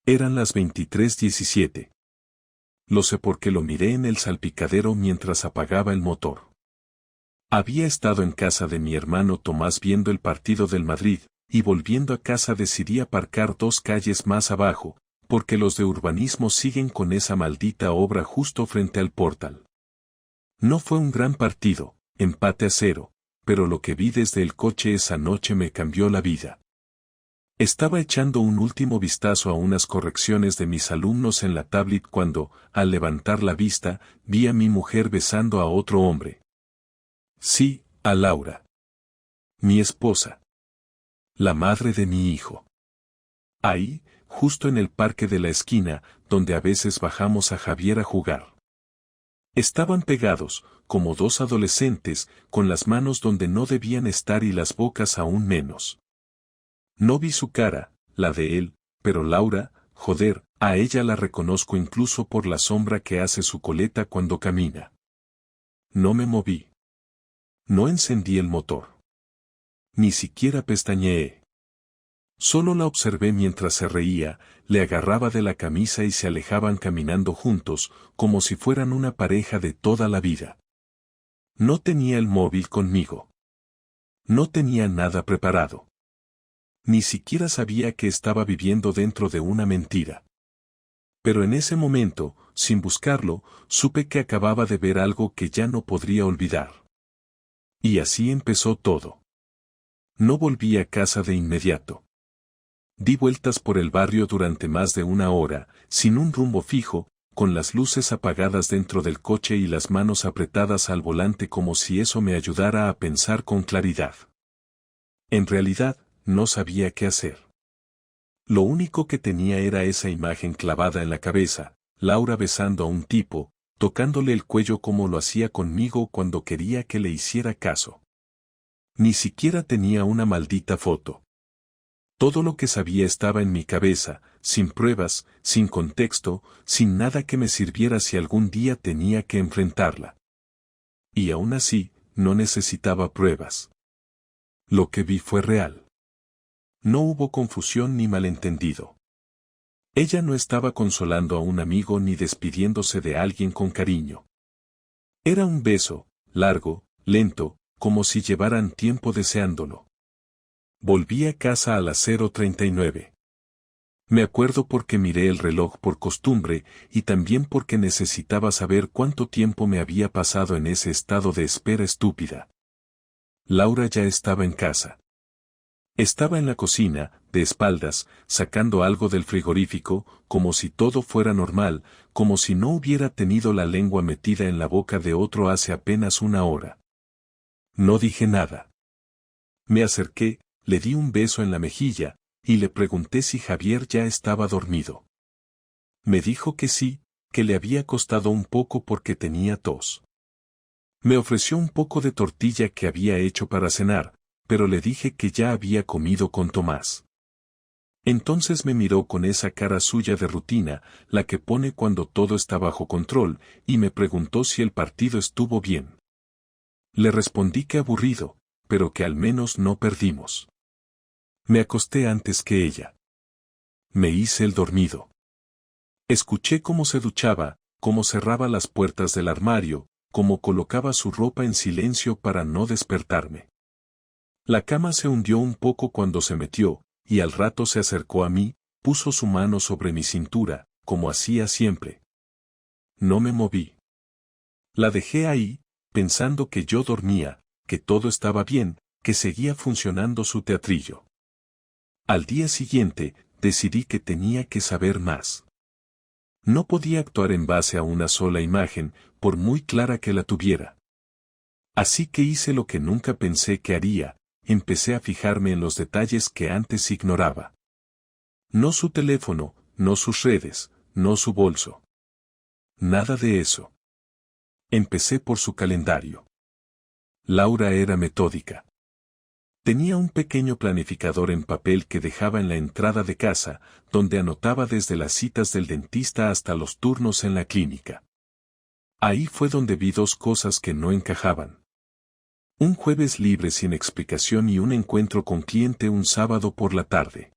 Eran las 23:17. Lo sé porque lo miré en el salpicadero mientras apagaba el motor. Había estado en casa de mi hermano Tomás viendo el partido del Madrid, y volviendo a casa decidí aparcar 2 calles más abajo, porque los de urbanismo siguen con esa maldita obra justo frente al portal. No fue un gran partido, empate a 0, pero lo que vi desde el coche esa noche me cambió la vida. Estaba echando un último vistazo a unas correcciones de mis alumnos en la tablet cuando, al levantar la vista, vi a mi mujer besando a otro hombre. Sí, a Laura. Mi esposa. La madre de mi hijo. Ahí, justo en el parque de la esquina, donde a veces bajamos a Javier a jugar. Estaban pegados, como 2 adolescentes, con las manos donde no debían estar y las bocas aún menos. No vi su cara, la de él, pero Laura, joder, a ella la reconozco incluso por la sombra que hace su coleta cuando camina. No me moví. No encendí el motor. Ni siquiera pestañeé. Solo la observé mientras se reía, le agarraba de la camisa y se alejaban caminando juntos, como si fueran una pareja de toda la vida. No tenía el móvil conmigo. No tenía nada preparado. Ni siquiera sabía que estaba viviendo dentro de una mentira. Pero en ese momento, sin buscarlo, supe que acababa de ver algo que ya no podría olvidar. Y así empezó todo. No volví a casa de inmediato. Di vueltas por el barrio durante más de 1 hora, sin un rumbo fijo, con las luces apagadas dentro del coche y las manos apretadas al volante como si eso me ayudara a pensar con claridad. En realidad, no sabía qué hacer. Lo único que tenía era esa imagen clavada en la cabeza, Laura besando a un tipo, tocándole el cuello como lo hacía conmigo cuando quería que le hiciera caso. Ni siquiera tenía una maldita foto. Todo lo que sabía estaba en mi cabeza, sin pruebas, sin contexto, sin nada que me sirviera si algún día tenía que enfrentarla. Y aún así, no necesitaba pruebas. Lo que vi fue real. No hubo confusión ni malentendido. Ella no estaba consolando a un amigo ni despidiéndose de alguien con cariño. Era un beso, largo, lento, como si llevaran tiempo deseándolo. Volví a casa a las 0:39. Me acuerdo porque miré el reloj por costumbre y también porque necesitaba saber cuánto tiempo me había pasado en ese estado de espera estúpida. Laura ya estaba en casa. Estaba en la cocina, de espaldas, sacando algo del frigorífico, como si todo fuera normal, como si no hubiera tenido la lengua metida en la boca de otro hace apenas 1 hora. No dije nada. Me acerqué, le di un beso en la mejilla, y le pregunté si Javier ya estaba dormido. Me dijo que sí, que le había costado un poco porque tenía tos. Me ofreció un poco de tortilla que había hecho para cenar, pero le dije que ya había comido con Tomás. Entonces me miró con esa cara suya de rutina, la que pone cuando todo está bajo control, y me preguntó si el partido estuvo bien. Le respondí que aburrido, pero que al menos no perdimos. Me acosté antes que ella. Me hice el dormido. Escuché cómo se duchaba, cómo cerraba las puertas del armario, cómo colocaba su ropa en silencio para no despertarme. La cama se hundió un poco cuando se metió, y al rato se acercó a mí, puso su mano sobre mi cintura, como hacía siempre. No me moví. La dejé ahí, pensando que yo dormía, que todo estaba bien, que seguía funcionando su teatrillo. Al día siguiente, decidí que tenía que saber más. No podía actuar en base a una sola imagen, por muy clara que la tuviera. Así que hice lo que nunca pensé que haría, empecé a fijarme en los detalles que antes ignoraba. No su teléfono, no sus redes, no su bolso. Nada de eso. Empecé por su calendario. Laura era metódica. Tenía un pequeño planificador en papel que dejaba en la entrada de casa, donde anotaba desde las citas del dentista hasta los turnos en la clínica. Ahí fue donde vi 2 cosas que no encajaban. Un jueves libre sin explicación y un encuentro con cliente un sábado por la tarde.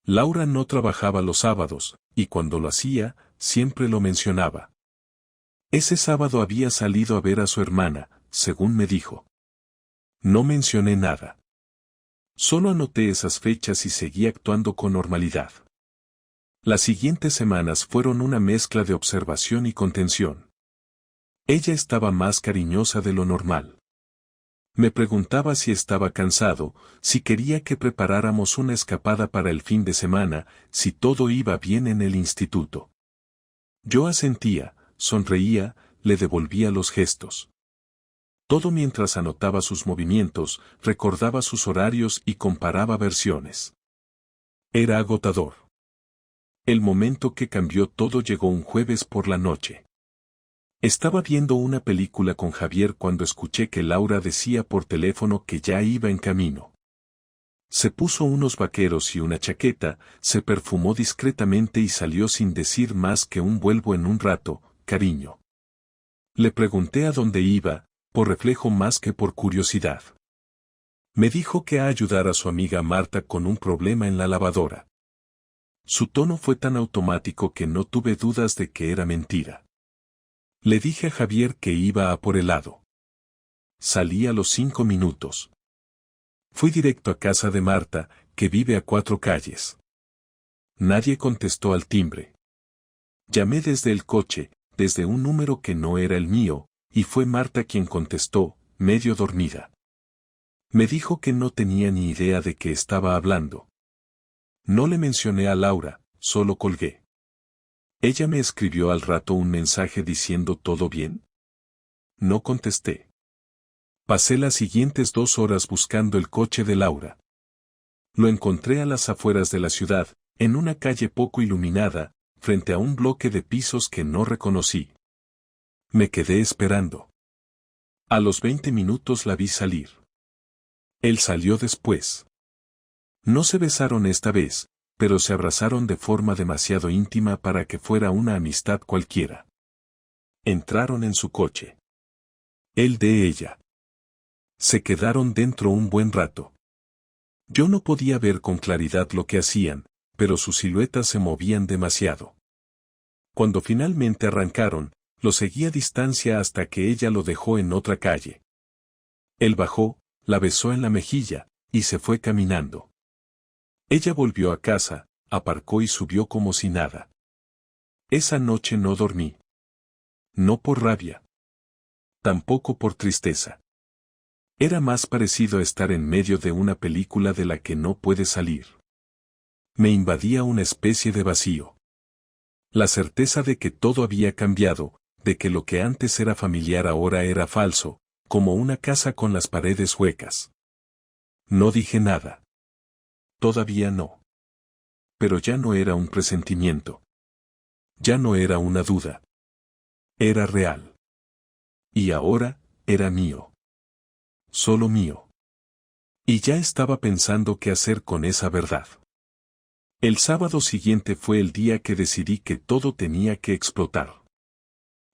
Laura no trabajaba los sábados, y cuando lo hacía, siempre lo mencionaba. Ese sábado había salido a ver a su hermana, según me dijo. No mencioné nada. Solo anoté esas fechas y seguí actuando con normalidad. Las siguientes semanas fueron una mezcla de observación y contención. Ella estaba más cariñosa de lo normal. Me preguntaba si estaba cansado, si quería que preparáramos una escapada para el fin de semana, si todo iba bien en el instituto. Yo asentía, sonreía, le devolvía los gestos. Todo mientras anotaba sus movimientos, recordaba sus horarios y comparaba versiones. Era agotador. El momento que cambió todo llegó un jueves por la noche. Estaba viendo una película con Javier cuando escuché que Laura decía por teléfono que ya iba en camino. Se puso unos vaqueros y una chaqueta, se perfumó discretamente y salió sin decir más que un vuelvo en un rato, cariño. Le pregunté a dónde iba, por reflejo más que por curiosidad. Me dijo que a ayudar a su amiga Marta con un problema en la lavadora. Su tono fue tan automático que no tuve dudas de que era mentira. Le dije a Javier que iba a por helado. Salí a los 5 minutos. Fui directo a casa de Marta, que vive a 4 calles. Nadie contestó al timbre. Llamé desde el coche, desde un número que no era el mío, y fue Marta quien contestó, medio dormida. Me dijo que no tenía ni idea de qué estaba hablando. No le mencioné a Laura, solo colgué. Ella me escribió al rato un mensaje diciendo ¿todo bien? No contesté. Pasé las siguientes 2 horas buscando el coche de Laura. Lo encontré a las afueras de la ciudad, en una calle poco iluminada, frente a un bloque de pisos que no reconocí. Me quedé esperando. A los 20 minutos la vi salir. Él salió después. No se besaron esta vez, pero se abrazaron de forma demasiado íntima para que fuera una amistad cualquiera. Entraron en su coche. Él de ella. Se quedaron dentro un buen rato. Yo no podía ver con claridad lo que hacían, pero sus siluetas se movían demasiado. Cuando finalmente arrancaron, lo seguí a distancia hasta que ella lo dejó en otra calle. Él bajó, la besó en la mejilla, y se fue caminando. Ella volvió a casa, aparcó y subió como si nada. Esa noche no dormí. No por rabia. Tampoco por tristeza. Era más parecido a estar en medio de una película de la que no puede salir. Me invadía una especie de vacío. La certeza de que todo había cambiado, de que lo que antes era familiar ahora era falso, como una casa con las paredes huecas. No dije nada. Todavía no. Pero ya no era un presentimiento. Ya no era una duda. Era real. Y ahora, era mío. Solo mío. Y ya estaba pensando qué hacer con esa verdad. El sábado siguiente fue el día que decidí que todo tenía que explotar.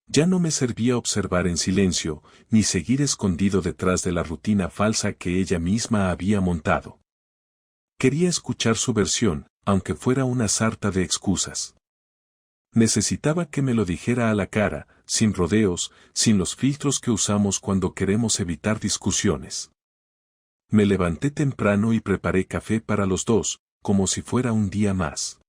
Ya no me servía observar en silencio, ni seguir escondido detrás de la rutina falsa que ella misma había montado. Quería escuchar su versión, aunque fuera una sarta de excusas. Necesitaba que me lo dijera a la cara, sin rodeos, sin los filtros que usamos cuando queremos evitar discusiones. Me levanté temprano y preparé café para los dos, como si fuera un día más.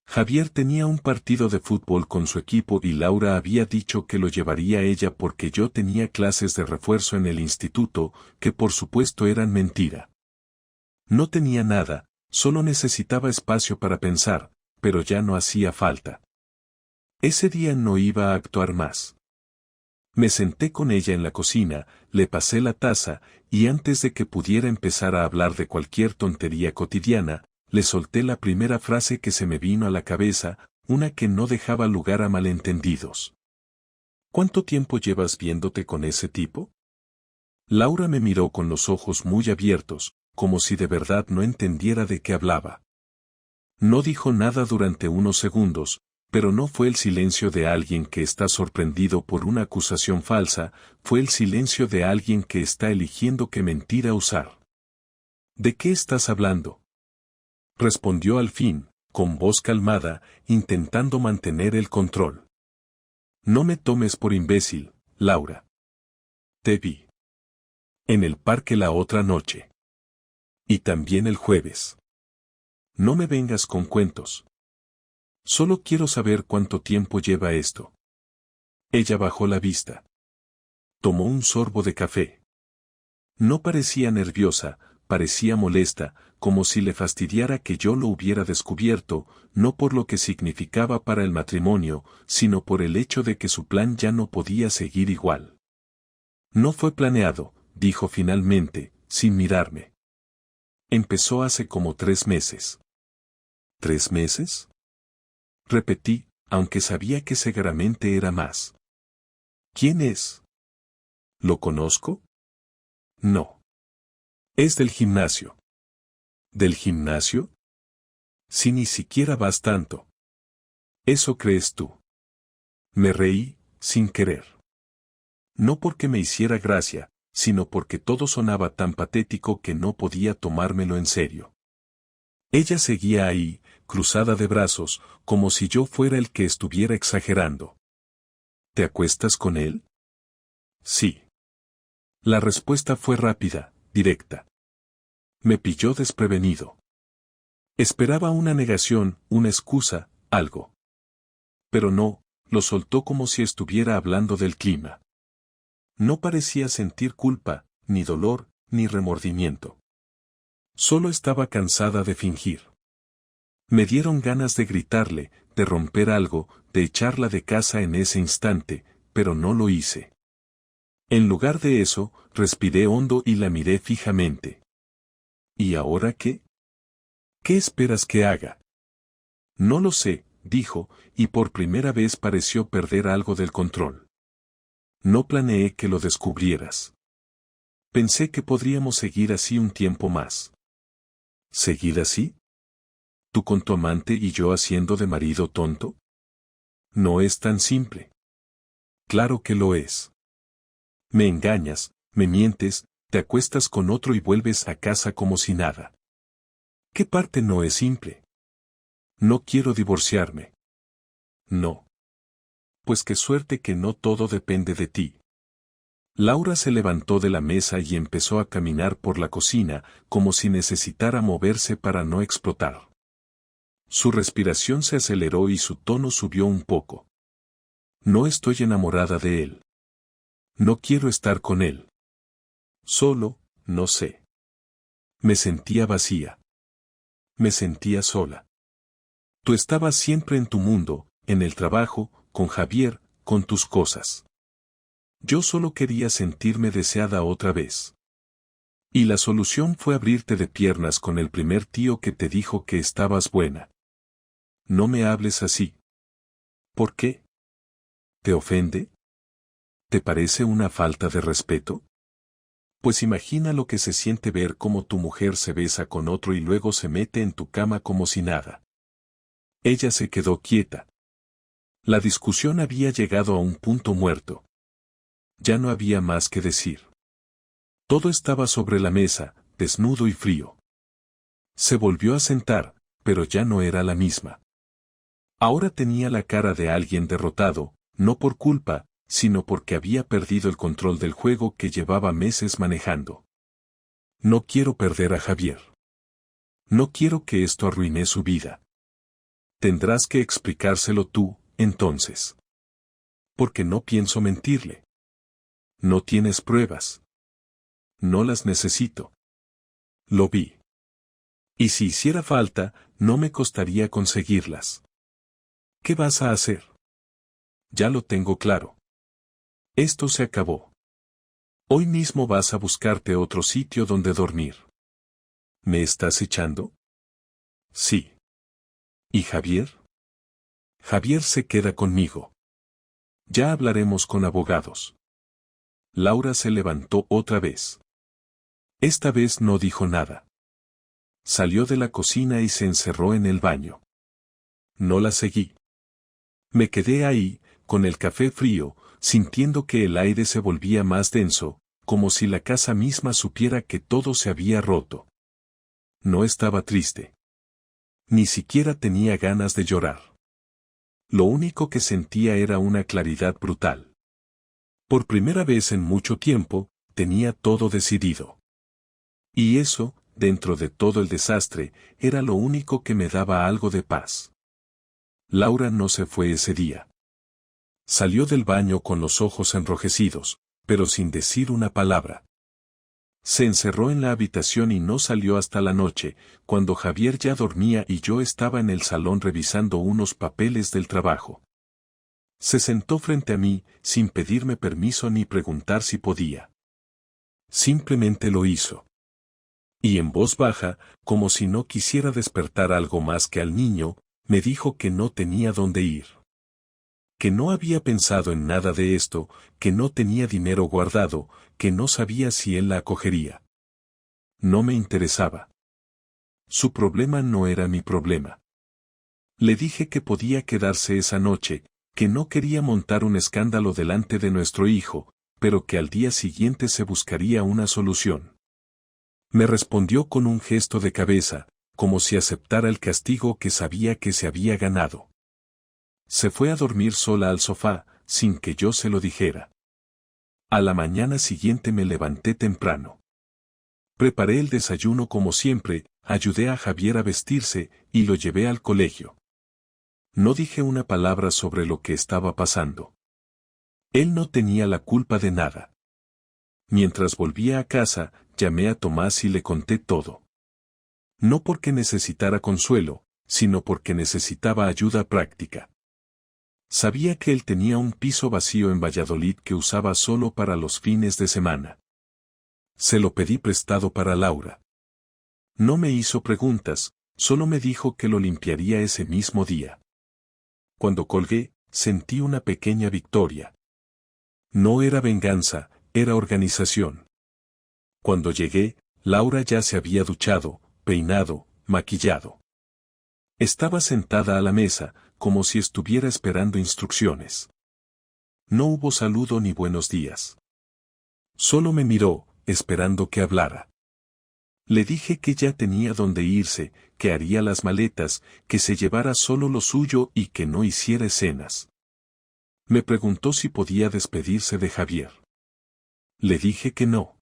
Javier tenía un partido de fútbol con su equipo y Laura había dicho que lo llevaría ella porque yo tenía clases de refuerzo en el instituto, que por supuesto eran mentira. No tenía nada, solo necesitaba espacio para pensar, pero ya no hacía falta. Ese día no iba a actuar más. Me senté con ella en la cocina, le pasé la taza, y antes de que pudiera empezar a hablar de cualquier tontería cotidiana, le solté la primera frase que se me vino a la cabeza, una que no dejaba lugar a malentendidos. ¿Cuánto tiempo llevas viéndote con ese tipo? Laura me miró con los ojos muy abiertos, como si de verdad no entendiera de qué hablaba. No dijo nada durante unos segundos, pero no fue el silencio de alguien que está sorprendido por una acusación falsa, fue el silencio de alguien que está eligiendo qué mentira usar. ¿De qué estás hablando? respondió al fin, con voz calmada, intentando mantener el control. No me tomes por imbécil, Laura. Te vi en el parque la otra noche. Y también el jueves. No me vengas con cuentos. Solo quiero saber cuánto tiempo lleva esto. Ella bajó la vista. Tomó un sorbo de café. No parecía nerviosa, parecía molesta, como si le fastidiara que yo lo hubiera descubierto, no por lo que significaba para el matrimonio, sino por el hecho de que su plan ya no podía seguir igual. No fue planeado, dijo finalmente, sin mirarme. Empezó hace como 3 meses. ¿3 meses? Repetí, aunque sabía que seguramente era más. ¿Quién es? ¿Lo conozco? No. Es del gimnasio. ¿Del gimnasio? Si ni siquiera vas tanto. ¿Eso crees tú? Me reí, sin querer. No porque me hiciera gracia, sino porque todo sonaba tan patético que no podía tomármelo en serio. Ella seguía ahí, cruzada de brazos, como si yo fuera el que estuviera exagerando. ¿Te acuestas con él? Sí. La respuesta fue rápida, directa. Me pilló desprevenido. Esperaba una negación, una excusa, algo. Pero no, lo soltó como si estuviera hablando del clima. No parecía sentir culpa, ni dolor, ni remordimiento. Solo estaba cansada de fingir. Me dieron ganas de gritarle, de romper algo, de echarla de casa en ese instante, pero no lo hice. En lugar de eso, respiré hondo y la miré fijamente. ¿Y ahora qué? ¿Qué esperas que haga? No lo sé, dijo, y por primera vez pareció perder algo del control. No planeé que lo descubrieras. Pensé que podríamos seguir así un tiempo más. ¿Seguir así? ¿Tú con tu amante y yo haciendo de marido tonto? No es tan simple. Claro que lo es. Me engañas, me mientes, te acuestas con otro y vuelves a casa como si nada. ¿Qué parte no es simple? No quiero divorciarme. No. Pues qué suerte que no todo depende de ti. Laura se levantó de la mesa y empezó a caminar por la cocina, como si necesitara moverse para no explotar. Su respiración se aceleró y su tono subió un poco. No estoy enamorada de él. No quiero estar con él. Solo, no sé. Me sentía vacía. Me sentía sola. Tú estabas siempre en tu mundo, en el trabajo, con Javier, con tus cosas. Yo solo quería sentirme deseada otra vez. Y la solución fue abrirte de piernas con el primer tío que te dijo que estabas buena. No me hables así. ¿Por qué? ¿Te ofende? ¿Te parece una falta de respeto? Pues imagina lo que se siente ver cómo tu mujer se besa con otro y luego se mete en tu cama como si nada. Ella se quedó quieta. La discusión había llegado a un punto muerto. Ya no había más que decir. Todo estaba sobre la mesa, desnudo y frío. Se volvió a sentar, pero ya no era la misma. Ahora tenía la cara de alguien derrotado, no por culpa, sino porque había perdido el control del juego que llevaba meses manejando. No quiero perder a Javier. No quiero que esto arruine su vida. Tendrás que explicárselo tú, entonces. Porque no pienso mentirle. No tienes pruebas. No las necesito. Lo vi. Y si hiciera falta, no me costaría conseguirlas. ¿Qué vas a hacer? Ya lo tengo claro. Esto se acabó. Hoy mismo vas a buscarte otro sitio donde dormir. ¿Me estás echando? Sí. ¿Y Javier? Javier se queda conmigo. Ya hablaremos con abogados. Laura se levantó otra vez. Esta vez no dijo nada. Salió de la cocina y se encerró en el baño. No la seguí. Me quedé ahí, con el café frío, sintiendo que el aire se volvía más denso, como si la casa misma supiera que todo se había roto. No estaba triste. Ni siquiera tenía ganas de llorar. Lo único que sentía era una claridad brutal. Por primera vez en mucho tiempo, tenía todo decidido. Y eso, dentro de todo el desastre, era lo único que me daba algo de paz. Laura no se fue ese día. Salió del baño con los ojos enrojecidos, pero sin decir una palabra. Se encerró en la habitación y no salió hasta la noche, cuando Javier ya dormía y yo estaba en el salón revisando unos papeles del trabajo. Se sentó frente a mí, sin pedirme permiso ni preguntar si podía. Simplemente lo hizo. Y en voz baja, como si no quisiera despertar algo más que al niño, me dijo que no tenía dónde ir. Que no había pensado en nada de esto, que no tenía dinero guardado, que no sabía si él la acogería. No me interesaba. Su problema no era mi problema. Le dije que podía quedarse esa noche, que no quería montar un escándalo delante de nuestro hijo, pero que al día siguiente se buscaría una solución. Me respondió con un gesto de cabeza, como si aceptara el castigo que sabía que se había ganado. Se fue a dormir sola al sofá, sin que yo se lo dijera. A la mañana siguiente me levanté temprano. Preparé el desayuno como siempre, ayudé a Javier a vestirse y lo llevé al colegio. No dije una palabra sobre lo que estaba pasando. Él no tenía la culpa de nada. Mientras volvía a casa, llamé a Tomás y le conté todo. No porque necesitara consuelo, sino porque necesitaba ayuda práctica. Sabía que él tenía un piso vacío en Valladolid que usaba solo para los fines de semana. Se lo pedí prestado para Laura. No me hizo preguntas, solo me dijo que lo limpiaría ese mismo día. Cuando colgué, sentí una pequeña victoria. No era venganza, era organización. Cuando llegué, Laura ya se había duchado, peinado, maquillado. Estaba sentada a la mesa, como si estuviera esperando instrucciones. No hubo saludo ni buenos días. Solo me miró, esperando que hablara. Le dije que ya tenía dónde irse, que haría las maletas, que se llevara solo lo suyo y que no hiciera escenas. Me preguntó si podía despedirse de Javier. Le dije que no.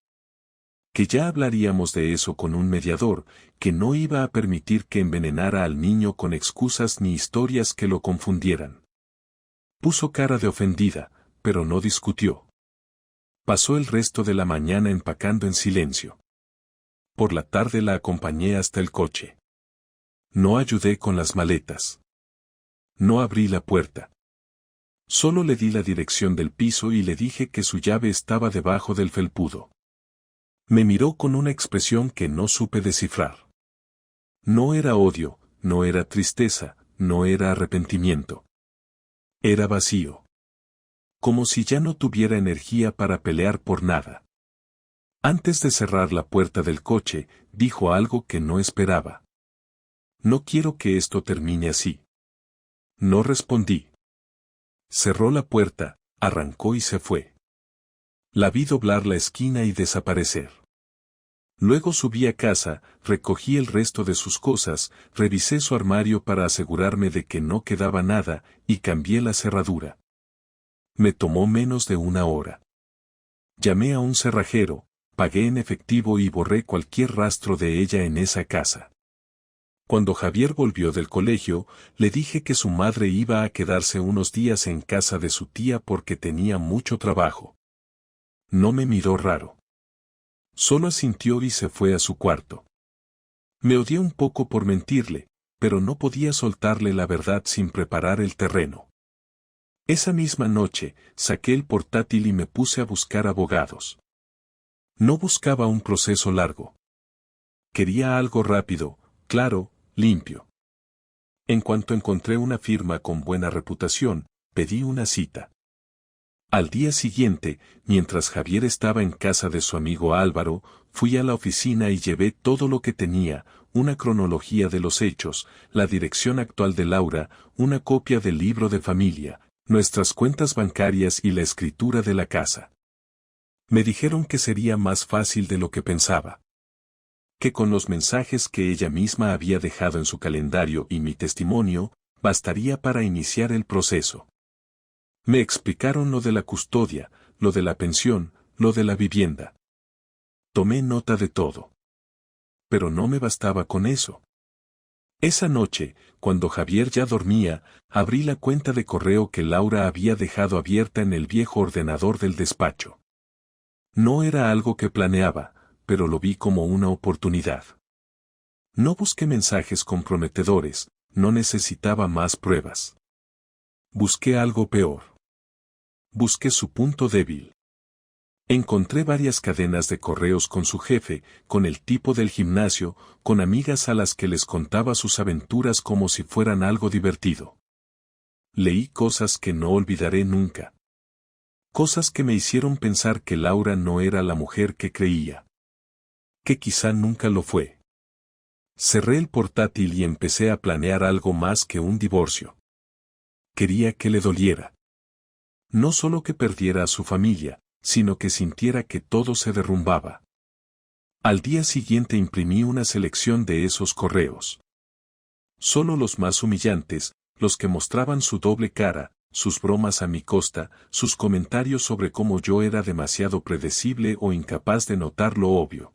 Que ya hablaríamos de eso con un mediador, que no iba a permitir que envenenara al niño con excusas ni historias que lo confundieran. Puso cara de ofendida, pero no discutió. Pasó el resto de la mañana empacando en silencio. Por la tarde la acompañé hasta el coche. No ayudé con las maletas. No abrí la puerta. Solo le di la dirección del piso y le dije que su llave estaba debajo del felpudo. Me miró con una expresión que no supe descifrar. No era odio, no era tristeza, no era arrepentimiento. Era vacío. Como si ya no tuviera energía para pelear por nada. Antes de cerrar la puerta del coche, dijo algo que no esperaba. No quiero que esto termine así. No respondí. Cerró la puerta, arrancó y se fue. La vi doblar la esquina y desaparecer. Luego subí a casa, recogí el resto de sus cosas, revisé su armario para asegurarme de que no quedaba nada, y cambié la cerradura. Me tomó menos de una hora. Llamé a un cerrajero, pagué en efectivo y borré cualquier rastro de ella en esa casa. Cuando Javier volvió del colegio, le dije que su madre iba a quedarse unos días en casa de su tía porque tenía mucho trabajo. No me miró raro. Solo asintió y se fue a su cuarto. Me odié un poco por mentirle, pero no podía soltarle la verdad sin preparar el terreno. Esa misma noche, saqué el portátil y me puse a buscar abogados. No buscaba un proceso largo. Quería algo rápido, claro, limpio. En cuanto encontré una firma con buena reputación, pedí una cita. Al día siguiente, mientras Javier estaba en casa de su amigo Álvaro, fui a la oficina y llevé todo lo que tenía, una cronología de los hechos, la dirección actual de Laura, una copia del libro de familia, nuestras cuentas bancarias y la escritura de la casa. Me dijeron que sería más fácil de lo que pensaba. que con los mensajes que ella misma había dejado en su calendario y mi testimonio, bastaría para iniciar el proceso. Me explicaron lo de la custodia, lo de la pensión, lo de la vivienda. Tomé nota de todo. Pero no me bastaba con eso. Esa noche, cuando Javier ya dormía, abrí la cuenta de correo que Laura había dejado abierta en el viejo ordenador del despacho. No era algo que planeaba, pero lo vi como una oportunidad. No busqué mensajes comprometedores, no necesitaba más pruebas. Busqué algo peor. Busqué su punto débil. Encontré varias cadenas de correos con su jefe, con el tipo del gimnasio, con amigas a las que les contaba sus aventuras como si fueran algo divertido. Leí cosas que no olvidaré nunca. Cosas que me hicieron pensar que Laura no era la mujer que creía. Que quizá nunca lo fue. Cerré el portátil y empecé a planear algo más que un divorcio. Quería que le doliera. No solo que perdiera a su familia, sino que sintiera que todo se derrumbaba. Al día siguiente imprimí una selección de esos correos. Solo los más humillantes, los que mostraban su doble cara, sus bromas a mi costa, sus comentarios sobre cómo yo era demasiado predecible o incapaz de notar lo obvio.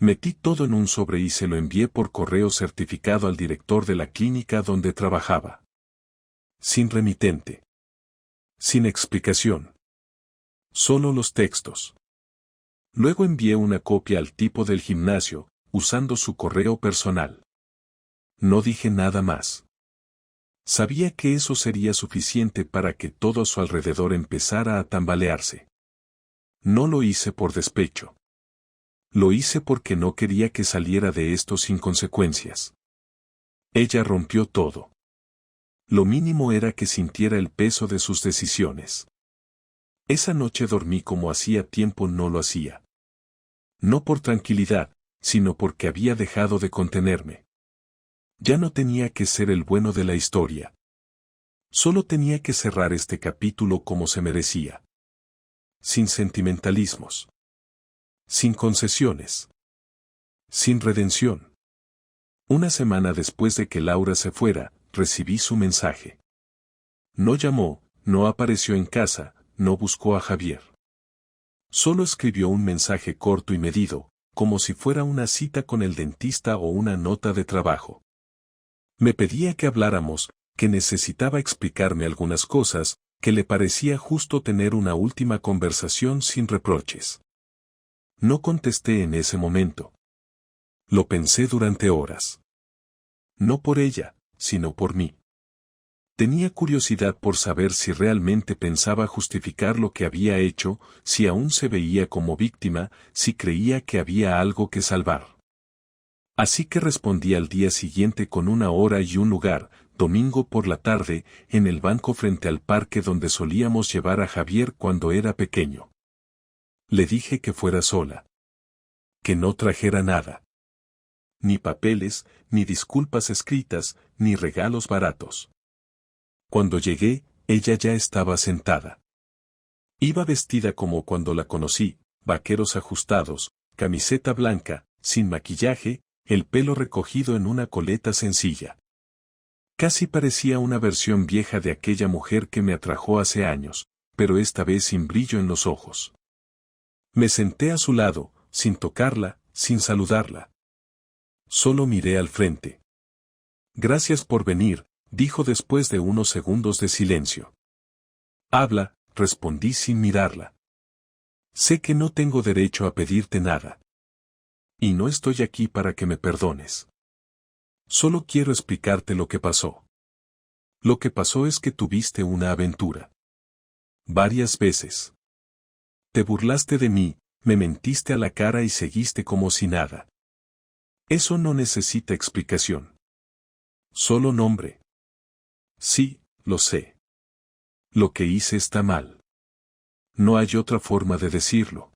Metí todo en un sobre y se lo envié por correo certificado al director de la clínica donde trabajaba. Sin remitente. Sin explicación. Solo los textos. Luego envié una copia al tipo del gimnasio, usando su correo personal. No dije nada más. Sabía que eso sería suficiente para que todo a su alrededor empezara a tambalearse. No lo hice por despecho. Lo hice porque no quería que saliera de esto sin consecuencias. Ella rompió todo. Lo mínimo era que sintiera el peso de sus decisiones. Esa noche dormí como hacía tiempo no lo hacía. No por tranquilidad, sino porque había dejado de contenerme. Ya no tenía que ser el bueno de la historia. Solo tenía que cerrar este capítulo como se merecía. Sin sentimentalismos. Sin concesiones. Sin redención. Una semana después de que Laura se fuera, recibí su mensaje. No llamó, no apareció en casa, no buscó a Javier. Solo escribió un mensaje corto y medido, como si fuera una cita con el dentista o una nota de trabajo. Me pedía que habláramos, que necesitaba explicarme algunas cosas, que le parecía justo tener una última conversación sin reproches. No contesté en ese momento. Lo pensé durante horas. No por ella, sino por mí. Tenía curiosidad por saber si realmente pensaba justificar lo que había hecho, si aún se veía como víctima, si creía que había algo que salvar. Así que respondí al día siguiente con una hora y un lugar, domingo por la tarde, en el banco frente al parque donde solíamos llevar a Javier cuando era pequeño. Le dije que fuera sola. Que no trajera nada. Ni papeles, ni disculpas escritas, ni regalos baratos. Cuando llegué, ella ya estaba sentada. Iba vestida como cuando la conocí, vaqueros ajustados, camiseta blanca, sin maquillaje, el pelo recogido en una coleta sencilla. Casi parecía una versión vieja de aquella mujer que me atrajo hace años, pero esta vez sin brillo en los ojos. Me senté a su lado, sin tocarla, sin saludarla. Solo miré al frente. Gracias por venir, dijo después de unos segundos de silencio. Habla, respondí sin mirarla. Sé que no tengo derecho a pedirte nada. Y no estoy aquí para que me perdones. Solo quiero explicarte lo que pasó. Lo que pasó es que tuviste una aventura. Varias veces. Te burlaste de mí, me mentiste a la cara y seguiste como si nada. Eso no necesita explicación. Solo nombre. Sí, lo sé. Lo que hice está mal. No hay otra forma de decirlo.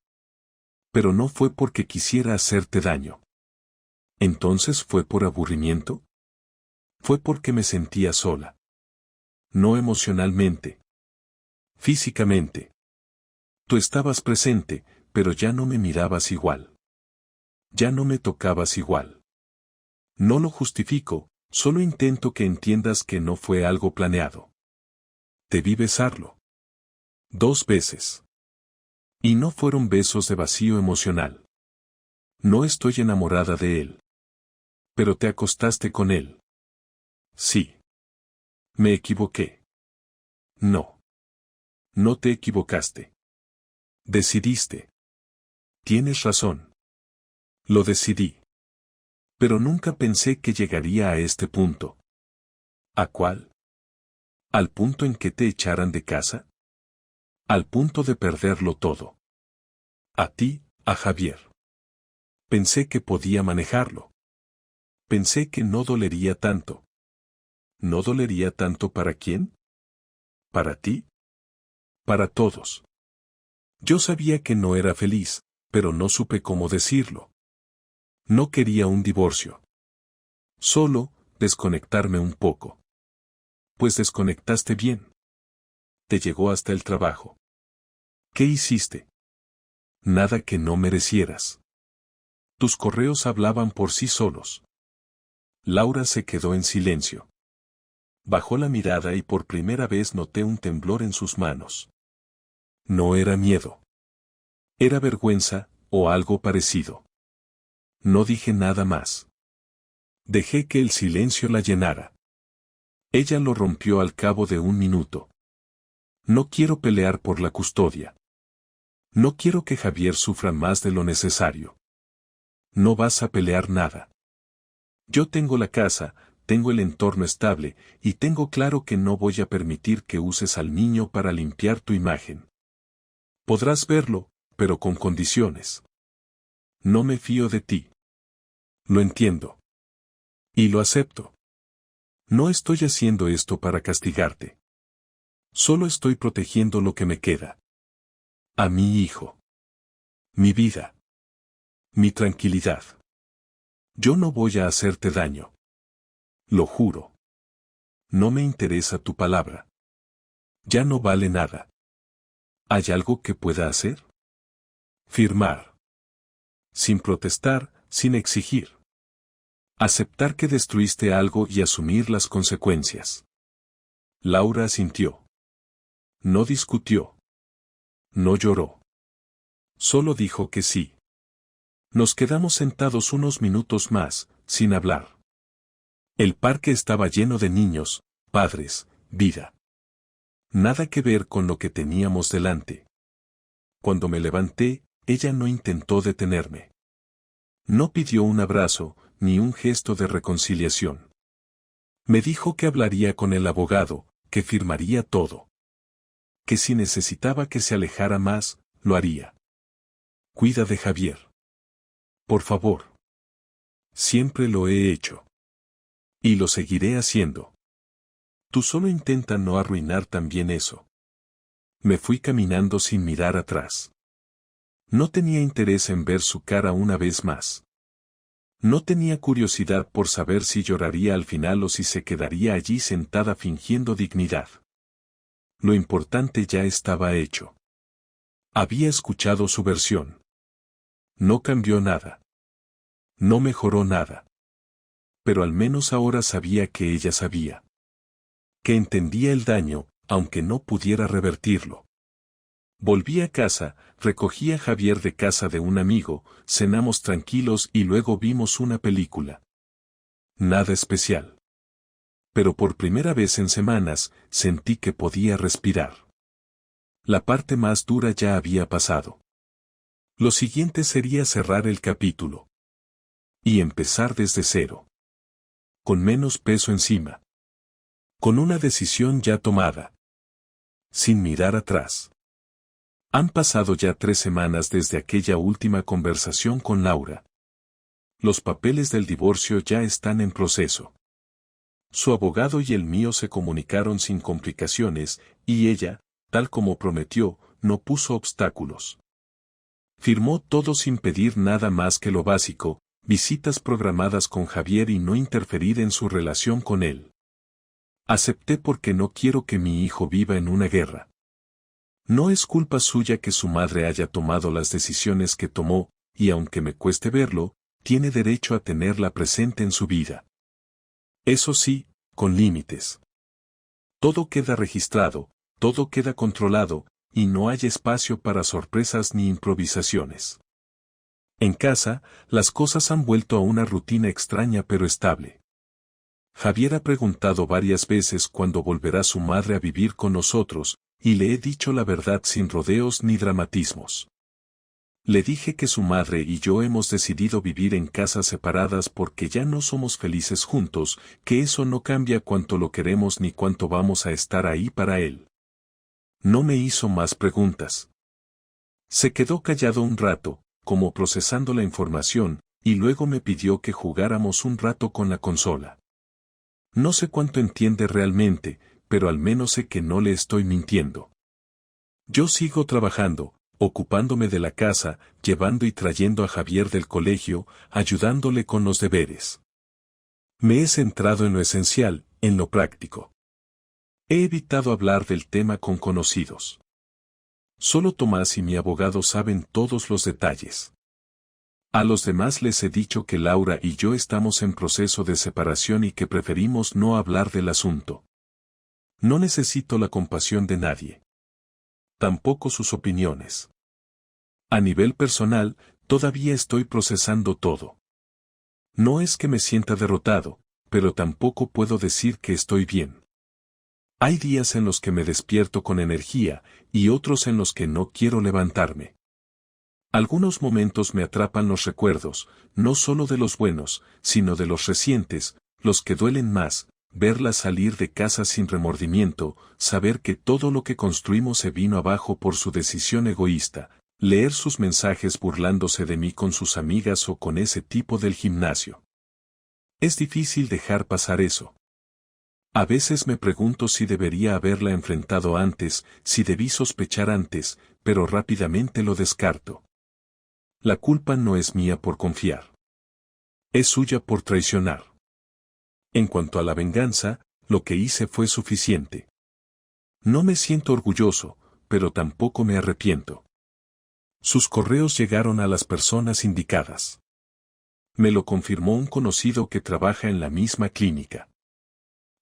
Pero no fue porque quisiera hacerte daño. ¿Entonces fue por aburrimiento? Fue porque me sentía sola. No emocionalmente. Físicamente. Tú estabas presente, pero ya no me mirabas igual. Ya no me tocabas igual. No lo justifico, solo intento que entiendas que no fue algo planeado. Te vi besarlo. 2 veces. Y no fueron besos de vacío emocional. No estoy enamorada de él. Pero te acostaste con él. Sí. Me equivoqué. No. No te equivocaste. Decidiste. Tienes razón. Lo decidí. Pero nunca pensé que llegaría a este punto. ¿A cuál? ¿Al punto en que te echaran de casa? Al punto de perderlo todo. A ti, a Javier. Pensé que podía manejarlo. Pensé que no dolería tanto. ¿No dolería tanto para quién? ¿Para ti? Para todos. Yo sabía que no era feliz, pero no supe cómo decirlo. No quería un divorcio. Solo, desconectarme un poco. Pues desconectaste bien. Te llegó hasta el trabajo. ¿Qué hiciste? Nada que no merecieras. Tus correos hablaban por sí solos. Laura se quedó en silencio. Bajó la mirada y por primera vez noté un temblor en sus manos. No era miedo. Era vergüenza, o algo parecido. No dije nada más. Dejé que el silencio la llenara. Ella lo rompió al cabo de 1 minuto. No quiero pelear por la custodia. No quiero que Javier sufra más de lo necesario. No vas a pelear nada. Yo tengo la casa, tengo el entorno estable, y tengo claro que no voy a permitir que uses al niño para limpiar tu imagen. Podrás verlo, pero con condiciones. No me fío de ti. Lo entiendo. Y lo acepto. No estoy haciendo esto para castigarte. Solo estoy protegiendo lo que me queda. A mi hijo. Mi vida. Mi tranquilidad. Yo no voy a hacerte daño. Lo juro. No me interesa tu palabra. Ya no vale nada. ¿Hay algo que pueda hacer? Firmar. Sin protestar, sin exigir. Aceptar que destruiste algo y asumir las consecuencias. Laura asintió. No discutió. No lloró. Solo dijo que sí. Nos quedamos sentados unos minutos más, sin hablar. El parque estaba lleno de niños, padres, vida. Nada que ver con lo que teníamos delante. Cuando me levanté, ella no intentó detenerme. No pidió un abrazo, ni un gesto de reconciliación. Me dijo que hablaría con el abogado, que firmaría todo. Que si necesitaba que se alejara más, lo haría. Cuida de Javier. Por favor. Siempre lo he hecho. Y lo seguiré haciendo. Tú solo intenta no arruinar también eso. Me fui caminando sin mirar atrás. No tenía interés en ver su cara una vez más. No tenía curiosidad por saber si lloraría al final o si se quedaría allí sentada fingiendo dignidad. Lo importante ya estaba hecho. Había escuchado su versión. No cambió nada. No mejoró nada. Pero al menos ahora sabía que ella sabía. Que entendía el daño, aunque no pudiera revertirlo. Volví a casa, recogí a Javier de casa de un amigo, cenamos tranquilos y luego vimos una película. Nada especial. Pero por primera vez en semanas, sentí que podía respirar. La parte más dura ya había pasado. Lo siguiente sería cerrar el capítulo. Y empezar desde cero. Con menos peso encima. Con una decisión ya tomada. Sin mirar atrás. Han pasado ya 3 semanas desde aquella última conversación con Laura. Los papeles del divorcio ya están en proceso. Su abogado y el mío se comunicaron sin complicaciones, y ella, tal como prometió, no puso obstáculos. Firmó todo sin pedir nada más que lo básico, visitas programadas con Javier y no interferir en su relación con él. Acepté porque no quiero que mi hijo viva en una guerra. No es culpa suya que su madre haya tomado las decisiones que tomó, y aunque me cueste verlo, tiene derecho a tenerla presente en su vida. Eso sí, con límites. Todo queda registrado, todo queda controlado, y no hay espacio para sorpresas ni improvisaciones. En casa, las cosas han vuelto a una rutina extraña pero estable. Javier ha preguntado varias veces cuándo volverá su madre a vivir con nosotros, y le he dicho la verdad sin rodeos ni dramatismos. Le dije que su madre y yo hemos decidido vivir en casas separadas porque ya no somos felices juntos, que eso no cambia cuánto lo queremos ni cuánto vamos a estar ahí para él. No me hizo más preguntas. Se quedó callado un rato, como procesando la información, y luego me pidió que jugáramos un rato con la consola. No sé cuánto entiende realmente, pero al menos sé que no le estoy mintiendo. Yo sigo trabajando, ocupándome de la casa, llevando y trayendo a Javier del colegio, ayudándole con los deberes. Me he centrado en lo esencial, en lo práctico. He evitado hablar del tema con conocidos. Solo Tomás y mi abogado saben todos los detalles. A los demás les he dicho que Laura y yo estamos en proceso de separación y que preferimos no hablar del asunto. No necesito la compasión de nadie. Tampoco sus opiniones. A nivel personal, todavía estoy procesando todo. No es que me sienta derrotado, pero tampoco puedo decir que estoy bien. Hay días en los que me despierto con energía, y otros en los que no quiero levantarme. Algunos momentos me atrapan los recuerdos, no solo de los buenos, sino de los recientes, los que duelen más, verla salir de casa sin remordimiento, saber que todo lo que construimos se vino abajo por su decisión egoísta, leer sus mensajes burlándose de mí con sus amigas o con ese tipo del gimnasio. Es difícil dejar pasar eso. A veces me pregunto si debería haberla enfrentado antes, si debí sospechar antes, pero rápidamente lo descarto. La culpa no es mía por confiar. Es suya por traicionar. En cuanto a la venganza, lo que hice fue suficiente. No me siento orgulloso, pero tampoco me arrepiento. Sus correos llegaron a las personas indicadas. Me lo confirmó un conocido que trabaja en la misma clínica.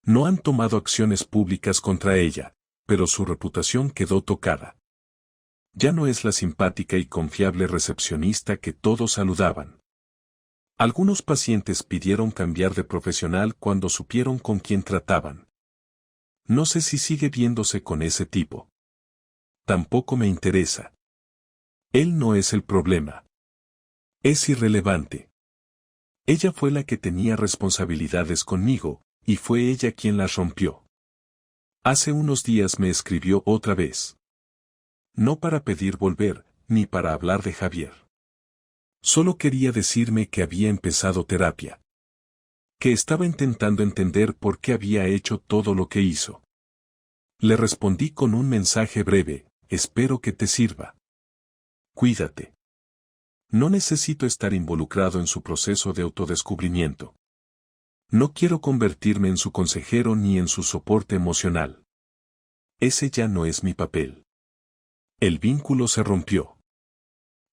No han tomado acciones públicas contra ella, pero su reputación quedó tocada. Ya no es la simpática y confiable recepcionista que todos saludaban. Algunos pacientes pidieron cambiar de profesional cuando supieron con quién trataban. No sé si sigue viéndose con ese tipo. Tampoco me interesa. Él no es el problema. Es irrelevante. Ella fue la que tenía responsabilidades conmigo, y fue ella quien las rompió. Hace unos días me escribió otra vez. No para pedir volver, ni para hablar de Javier. Solo quería decirme que había empezado terapia. Que estaba intentando entender por qué había hecho todo lo que hizo. Le respondí con un mensaje breve, espero que te sirva. Cuídate. No necesito estar involucrado en su proceso de autodescubrimiento. No quiero convertirme en su consejero ni en su soporte emocional. Ese ya no es mi papel. El vínculo se rompió.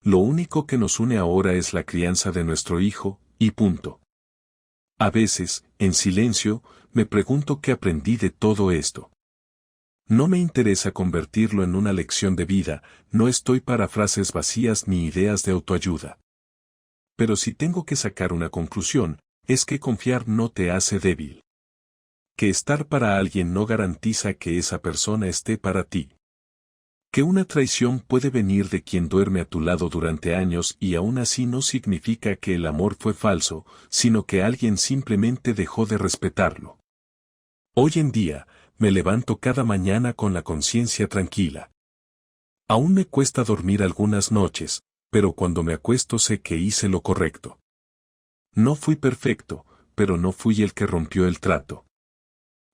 Lo único que nos une ahora es la crianza de nuestro hijo, y punto. A veces, en silencio, me pregunto qué aprendí de todo esto. No me interesa convertirlo en una lección de vida, no estoy para frases vacías ni ideas de autoayuda. Pero si tengo que sacar una conclusión, es que confiar no te hace débil. Que estar para alguien no garantiza que esa persona esté para ti. Que una traición puede venir de quien duerme a tu lado durante años y aún así no significa que el amor fue falso, sino que alguien simplemente dejó de respetarlo. Hoy en día, me levanto cada mañana con la conciencia tranquila. Aún me cuesta dormir algunas noches, pero cuando me acuesto sé que hice lo correcto. No fui perfecto, pero no fui el que rompió el trato.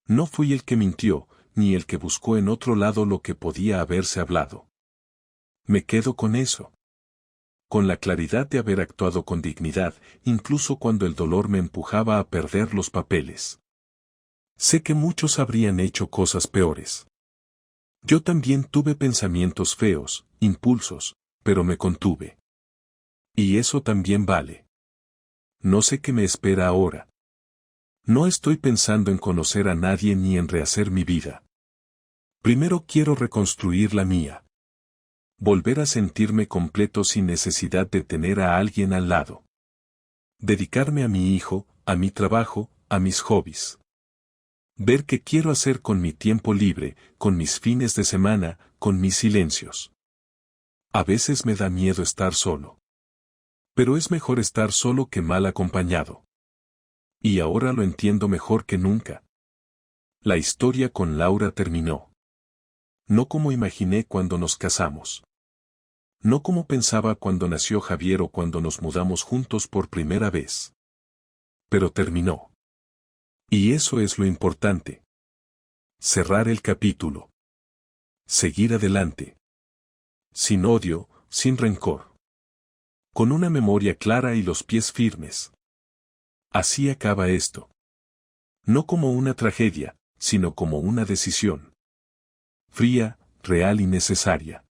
No fui el que mintió, ni el que buscó en otro lado lo que podía haberse hablado. Me quedo con eso. Con la claridad de haber actuado con dignidad, incluso cuando el dolor me empujaba a perder los papeles. Sé que muchos habrían hecho cosas peores. Yo también tuve pensamientos feos, impulsos, pero me contuve. Y eso también vale. No sé qué me espera ahora. No estoy pensando en conocer a nadie ni en rehacer mi vida. Primero quiero reconstruir la mía. Volver a sentirme completo sin necesidad de tener a alguien al lado. Dedicarme a mi hijo, a mi trabajo, a mis hobbies. Ver qué quiero hacer con mi tiempo libre, con mis fines de semana, con mis silencios. A veces me da miedo estar solo. Pero es mejor estar solo que mal acompañado. Y ahora lo entiendo mejor que nunca. La historia con Laura terminó. No como imaginé cuando nos casamos. No como pensaba cuando nació Javier o cuando nos mudamos juntos por primera vez. Pero terminó. Y eso es lo importante. Cerrar el capítulo. Seguir adelante. Sin odio, sin rencor. Con una memoria clara y los pies firmes. Así acaba esto. No como una tragedia, sino como una decisión. Fría, real y necesaria.